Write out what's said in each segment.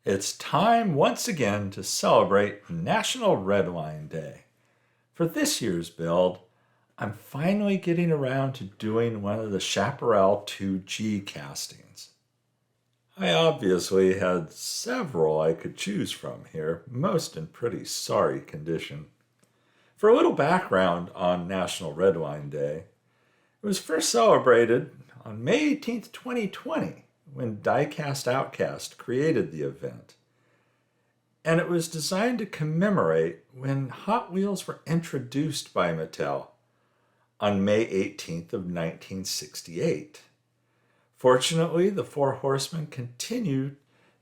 It's time once again to celebrate National Redline Day. For this year's build, I'm finally getting around to doing one of the Chaparral 2G castings. I obviously had several I could choose from here, most in pretty sorry condition. For a little background on National Redline Day, it was first celebrated on May 18th, 2020, when Diecast OutKast created the event. And it was designed to commemorate when Hot Wheels were introduced by Mattel on May 18th of 1968. Fortunately, the Four Horsemen continued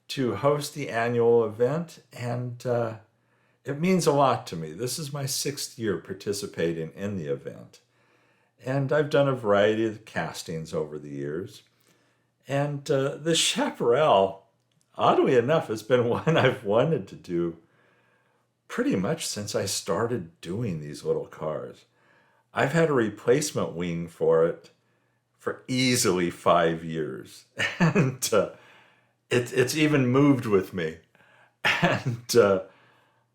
to host the annual event, and it means a lot to me. This is my 6th year participating in the event. And I've done a variety of castings over the years. And the Chaparral, oddly enough, has been one I've wanted to do pretty much since I started doing these little cars. I've had a replacement wing for it for easily 5 years. And it's even moved with me. And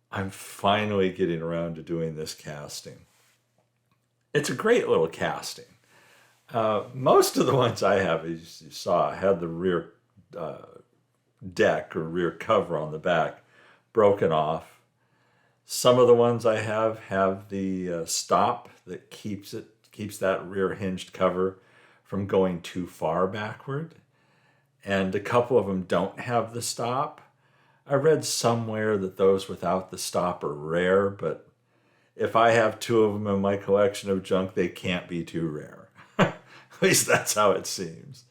I'm finally getting around to doing this casting. It's a great little casting. Most of the ones I have, as you saw, had the rear deck or rear cover on the back broken off. Some of the ones I have the stop that keeps that rear hinged cover from going too far backward. And a couple of them don't have the stop. I read somewhere that those without the stop are rare, but if I have 2 of them in my collection of junk, they can't be too rare. At least that's how it seems.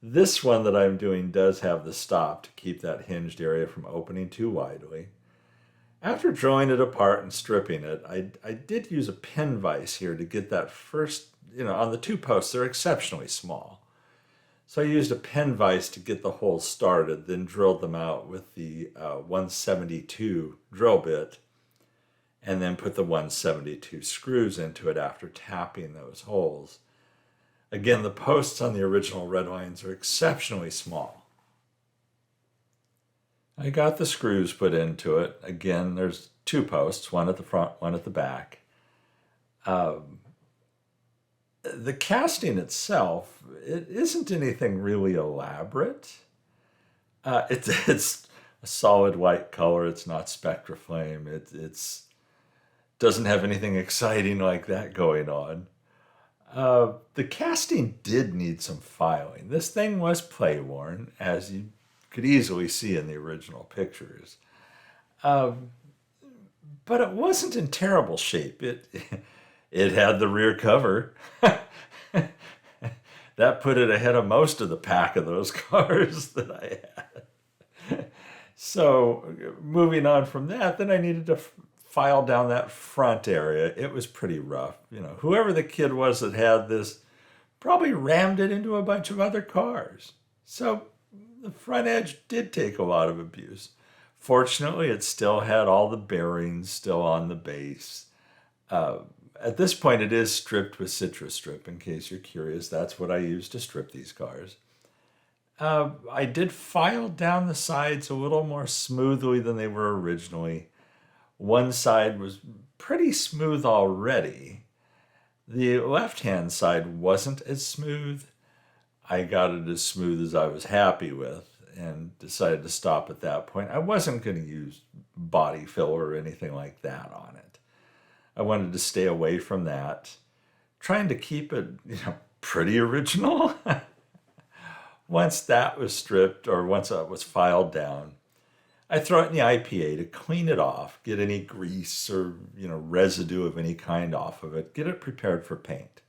This one that I'm doing does have the stop to keep that hinged area from opening too widely. After drawing it apart and stripping it, I did use a pin vise here to get that first, on the 2 posts, they're exceptionally small. So I used a pin vise to get the holes started, then drilled them out with the 172 drill bit, and then put the 172 screws into it after tapping those holes. Again, the posts on the original Redlines are exceptionally small. I got the screws put into it. Again, there's 2 posts, one at the front, one at the back. The casting itself, it isn't anything really elaborate. It's a solid white color. It's not Spectraflame. It's doesn't have anything exciting like that going on. The casting did need some filing. This thing was play-worn, as you could easily see in the original pictures. But it wasn't in terrible shape. It had the rear cover. That put it ahead of most of the pack of those cars that I had. So moving on from that, then I needed to file down that front area. It was pretty rough. Whoever the kid was that had this probably rammed it into a bunch of other cars. So the front edge did take a lot of abuse. Fortunately, it still had all the bearings still on the base. At this point, it is stripped with citrus strip, in case you're curious. That's what I use to strip these cars. I did file down the sides a little more smoothly than they were originally. One side was pretty smooth already. The left-hand side wasn't as smooth. I got it as smooth as I was happy with and decided to stop at that point. I wasn't going to use body filler or anything like that on it. I wanted to stay away from that, trying to keep it, pretty original. Once that was stripped, or once it was filed down, I throw it in the IPA to clean it off, get any grease or residue of any kind off of it, get it prepared for paint.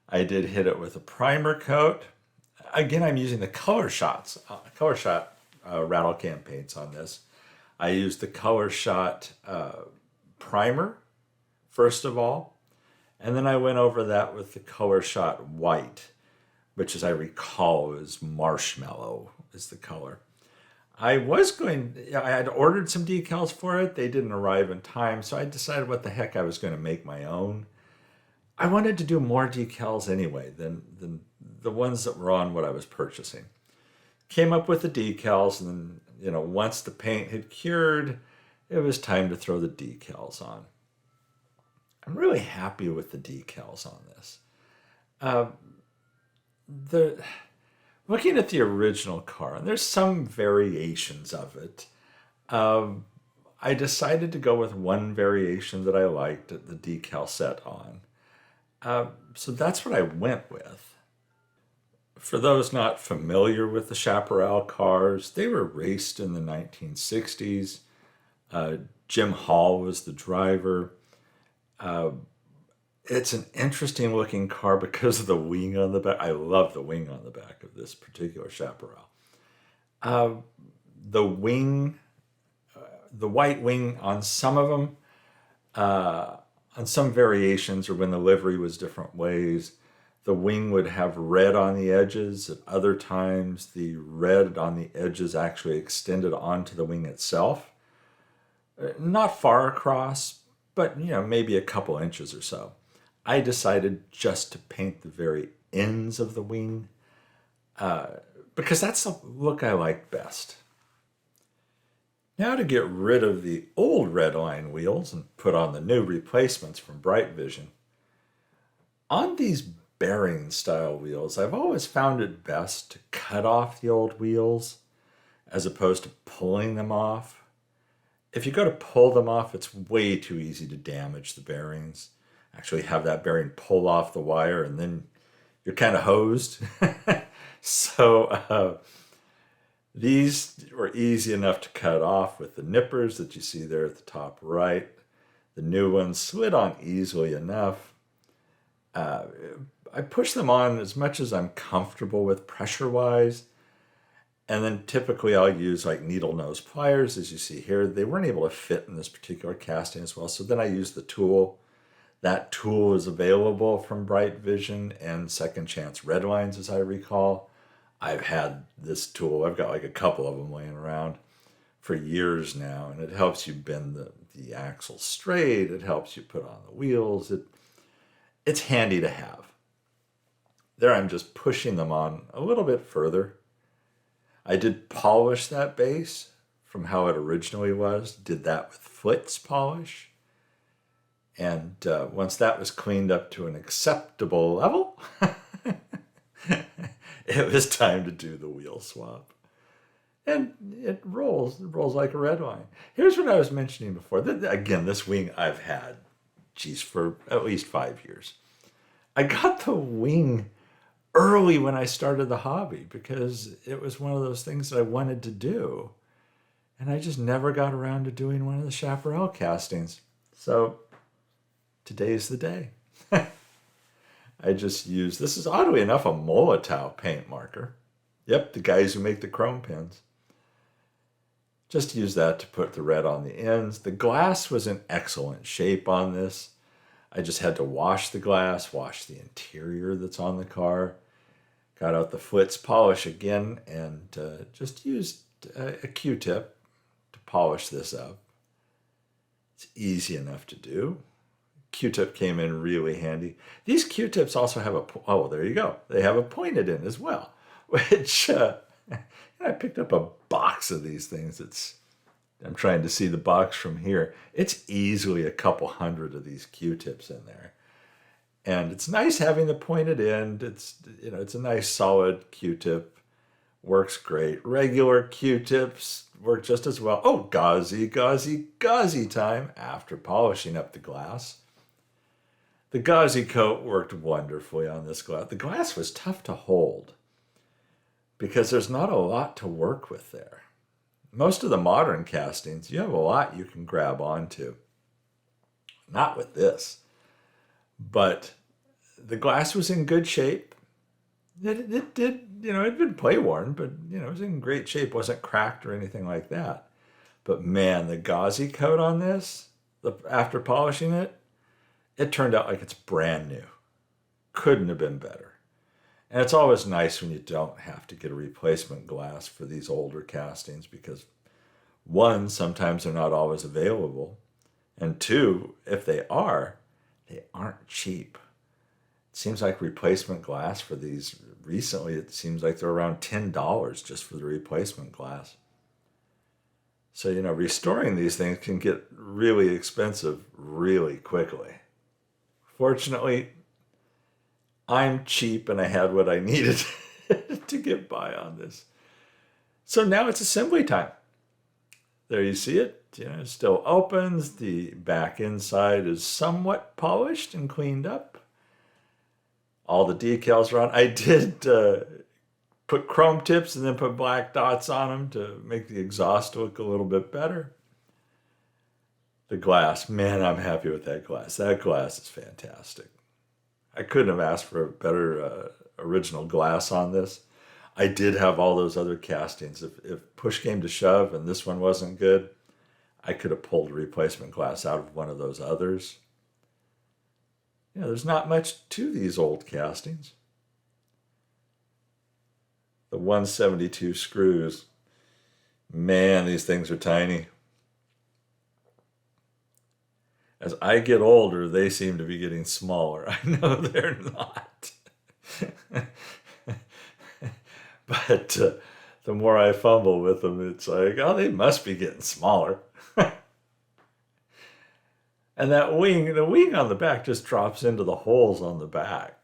I did hit it with a primer coat. Again, I'm using the Color Shot rattle can paints on this. I used the Color Shot primer first of all, and then I went over that with the Color Shot white, which, as I recall, is marshmallow is the color. I had ordered some decals for it. They didn't arrive in time, so I decided what the heck I was going to make my own. I wanted to do more decals anyway than the ones that were on what I was purchasing. Came up with the decals, and then once the paint had cured, it was time to throw the decals on. I'm really happy with the decals on this. The Looking at the original car, and there's some variations of it, I decided to go with one variation that I liked, the decal set on. So that's what I went with. For those not familiar with the Chaparral cars, they were raced in the 1960s. Jim Hall was the driver. It's an interesting looking car because of the wing on the back. I love the wing on the back of this particular Chaparral. The wing, the white wing on some of them, on some variations, or when the livery was different ways, the wing would have red on the edges. At other times, the red on the edges actually extended onto the wing itself. Not far across, but maybe a couple inches or so. I decided just to paint the very ends of the wing because that's the look I like best. Now to get rid of the old Redline wheels and put on the new replacements from Bright Vision. On these bearing style wheels, I've always found it best to cut off the old wheels as opposed to pulling them off. If you go to pull them off, it's way too easy to damage the bearings. Actually have that bearing pull off the wire and then you're kind of hosed. So these were easy enough to cut off with the nippers that you see there at the top right. The new ones slid on easily enough. I push them on as much as I'm comfortable with pressure-wise. And then typically I'll use like needle nose pliers, as you see here. They weren't able to fit in this particular casting as well. So then I use the tool. That tool is available from Bright Vision and Second Chance Redlines, as I recall. I've had this tool. I've got like a couple of them laying around for years now, and it helps you bend the axle straight. It helps you put on the wheels. It's handy to have. There I'm just pushing them on a little bit further. I did polish that base from how it originally was. Did that with Flitz polish. And once that was cleaned up to an acceptable level, it was time to do the wheel swap. And it rolls like a Redline. Here's what I was mentioning before. Again, this wing I've had, for at least 5 years. I got the wing early when I started the hobby because it was one of those things that I wanted to do. And I just never got around to doing one of the Chaparral castings. So today's the day. I just use, this is oddly enough a Molotow paint marker. Yep, the guys who make the chrome pins. Just use that to put the red on the ends. The glass was in excellent shape on this. I just had to wash the glass, wash the interior that's on the car. Got out the Flitz polish again and just used a Q-tip to polish this up. It's easy enough to do. Q-tip came in really handy. These Q-tips also have oh, there you go. They have a pointed end as well, which I picked up a box of these things. I'm trying to see the box from here. It's easily a couple hundred of these Q-tips in there. And it's nice having the pointed end. It's a nice solid Q-tip. Works great. Regular Q-tips work just as well. Oh, gauzy time after polishing up the glass. The gauzy coat worked wonderfully on this glass. The glass was tough to hold because there's not a lot to work with there. Most of the modern castings, you have a lot you can grab onto. Not with this. But the glass was in good shape. It did, it'd been play worn, but, it was in great shape. Wasn't cracked or anything like that. But man, the gauzy coat on this, after polishing it, it turned out like it's brand new. Couldn't have been better. And it's always nice when you don't have to get a replacement glass for these older castings because, one, sometimes they're not always available. And two, if they aren't cheap. It seems like replacement glass for these, recently it seems like they're around $10 just for the replacement glass. So, restoring these things can get really expensive really quickly. Fortunately, I'm cheap and I had what I needed to get by on this. So now it's assembly time. There you see it. It still opens. The back inside is somewhat polished and cleaned up. All the decals are on. I did put chrome tips and then put black dots on them to make the exhaust look a little bit better. The glass, man, I'm happy with that glass. That glass is fantastic. I couldn't have asked for a better original glass on this. I did have all those other castings. If push came to shove and this one wasn't good, I could have pulled a replacement glass out of one of those others. There's not much to these old castings. The 172 screws, man, these things are tiny. As I get older, they seem to be getting smaller. I know they're not. But the more I fumble with them, it's like, oh, they must be getting smaller. And the wing on the back just drops into the holes on the back.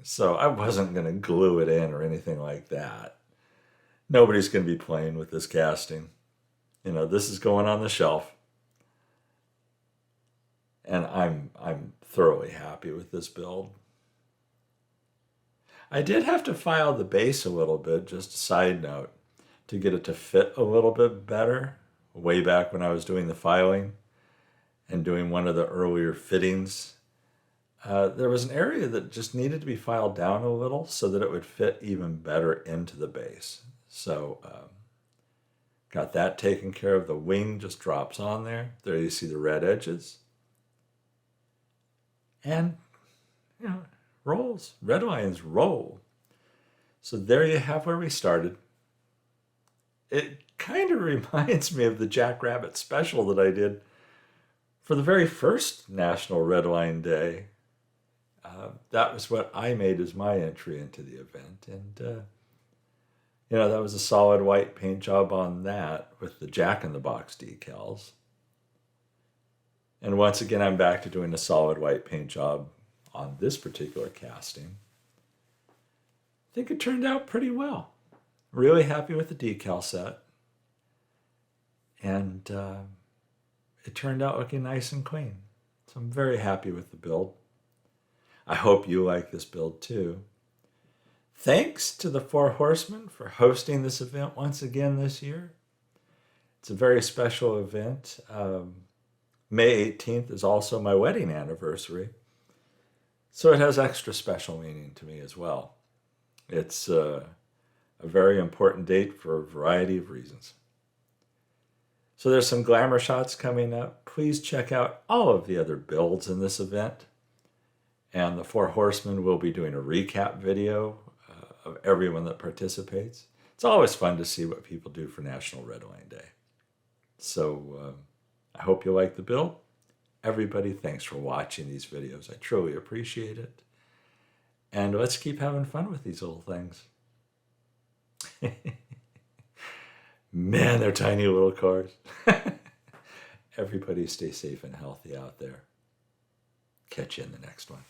So I wasn't going to glue it in or anything like that. Nobody's going to be playing with this casting. This is going on the shelf. And I'm thoroughly happy with this build. I did have to file the base a little bit, just a side note, to get it to fit a little bit better. Way back when I was doing the filing and doing one of the earlier fittings, there was an area that just needed to be filed down a little so that it would fit even better into the base. So got that taken care of. The wing just drops on there. There you see the red edges. And, rolls. Redlines roll. So there you have where we started. It kind of reminds me of the Jackrabbit special that I did for the very first National Redline Day. That was what I made as my entry into the event. And, that was a solid white paint job on that with the Jack-in-the-Box decals. And once again, I'm back to doing a solid white paint job on this particular casting. I think it turned out pretty well. Really happy with the decal set. And it turned out looking nice and clean. So I'm very happy with the build. I hope you like this build too. Thanks to the Four Horsemen for hosting this event once again this year. It's a very special event. May 18th is also my wedding anniversary. So it has extra special meaning to me as well. It's a very important date for a variety of reasons. So there's some glamour shots coming up. Please check out all of the other builds in this event. And the Four Horsemen will be doing a recap video of everyone that participates. It's always fun to see what people do for National Redline Day. So I hope you like the build. Everybody, thanks for watching these videos. I truly appreciate it. And let's keep having fun with these little things. Man, they're tiny little cars. Everybody stay safe and healthy out there. Catch you in the next one.